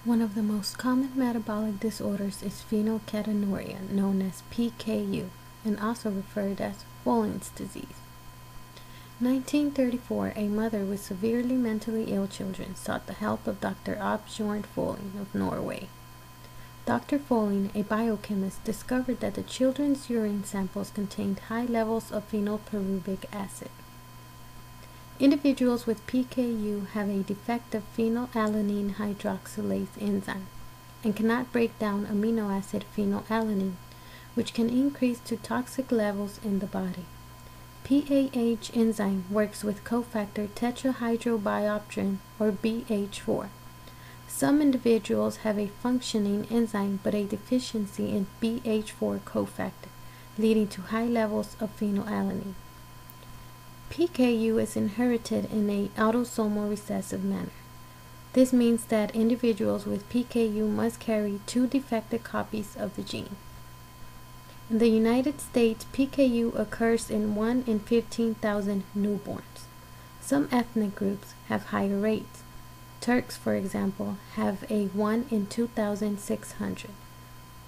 One of the most common metabolic disorders is phenylketonuria, known as PKU, and also referred as Follin's disease. In 1934, a mother with severely mentally ill children sought the help of Dr. Oddbjørn Follin of Norway. Dr. Follin, a biochemist, discovered that the children's urine samples contained high levels of phenylpyruvic acid. Individuals with PKU have a defective phenylalanine hydroxylase enzyme and cannot break down amino acid phenylalanine, which can increase to toxic levels in the body. PAH enzyme works with cofactor tetrahydrobiopterin, or BH4. Some individuals have a functioning enzyme but a deficiency in BH4 cofactor, leading to high levels of phenylalanine. PKU is inherited in an autosomal recessive manner. This means that individuals with PKU must carry two defective copies of the gene. In the United States, PKU occurs in 1 in 15,000 newborns. Some ethnic groups have higher rates. Turks, for example, have a 1 in 2,600,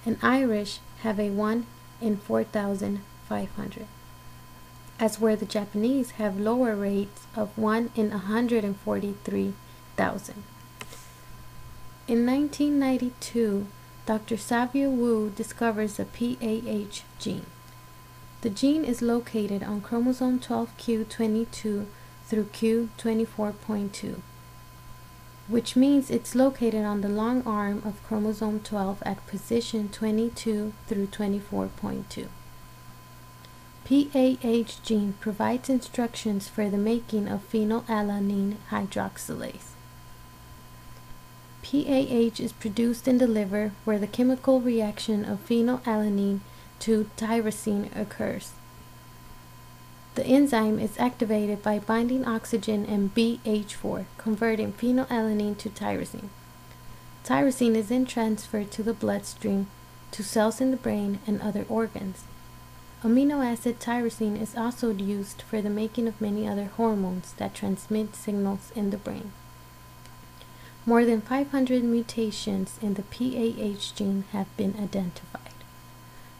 and Irish have a 1 in 4,500. As where the Japanese have lower rates of 1 in 143,000. In 1992, Dr. Savio Wu discovers the PAH gene. The gene is located on chromosome 12q22 through q24.2, which means it's located on the long arm of chromosome 12 at position 22 through 24.2. PAH gene provides instructions for the making of phenylalanine hydroxylase. PAH is produced in the liver, where the chemical reaction of phenylalanine to tyrosine occurs. The enzyme is activated by binding oxygen and BH4, converting phenylalanine to tyrosine. Tyrosine is then transferred to the bloodstream, to cells in the brain and other organs. Amino acid tyrosine is also used for the making of many other hormones that transmit signals in the brain. More than 500 mutations in the PAH gene have been identified.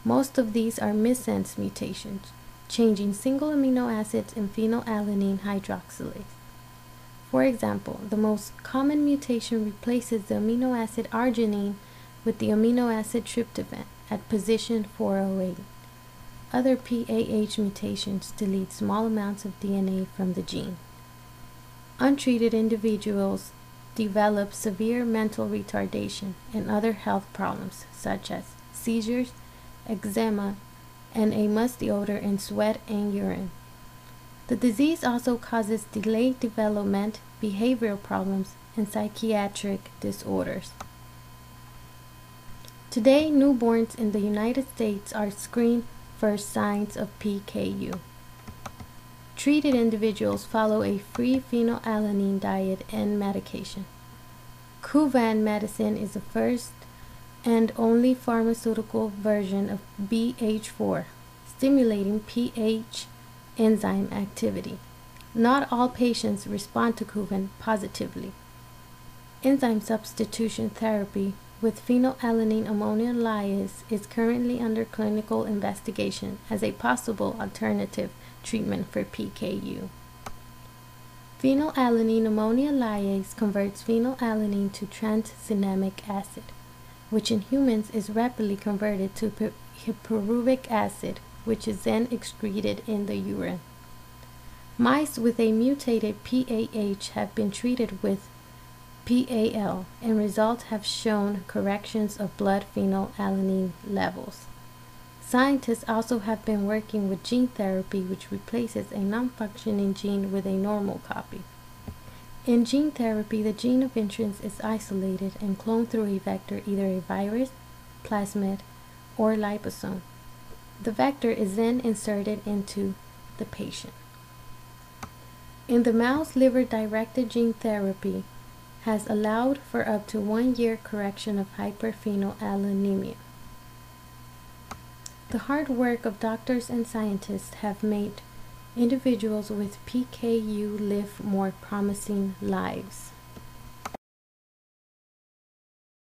Most of these are missense mutations, changing single amino acids in phenylalanine hydroxylase. For example, the most common mutation replaces the amino acid arginine with the amino acid tryptophan at position 408. Other PAH mutations delete small amounts of DNA from the gene. Untreated individuals develop severe mental retardation and other health problems such as seizures, eczema, and a musty odor in sweat and urine. The disease also causes delayed development, behavioral problems, and psychiatric disorders. Today, newborns in the United States are screened for signs of PKU. Treated individuals follow a free phenylalanine diet and medication. Kuvan medicine is the first and only pharmaceutical version of BH4, stimulating PH enzyme activity. Not all patients respond to Kuvan positively. Enzyme substitution therapy with phenylalanine ammonium lyase is currently under clinical investigation as a possible alternative treatment for PKU. Phenylalanine ammonium lyase converts phenylalanine to tranexamic acid, which in humans is rapidly converted to pyruvic acid, which is then excreted in the urine. Mice with a mutated PAH have been treated with PAL, and results have shown corrections of blood phenylalanine levels. Scientists also have been working with gene therapy, which replaces a non-functioning gene with a normal copy. In gene therapy, the gene of interest is isolated and cloned through a vector, either a virus, plasmid, or liposome. The vector is then inserted into the patient. In the mouse, liver-directed gene therapy has allowed for up to 1 year correction of hyperphenylalanemia. The hard work of doctors and scientists have made individuals with PKU live more promising lives.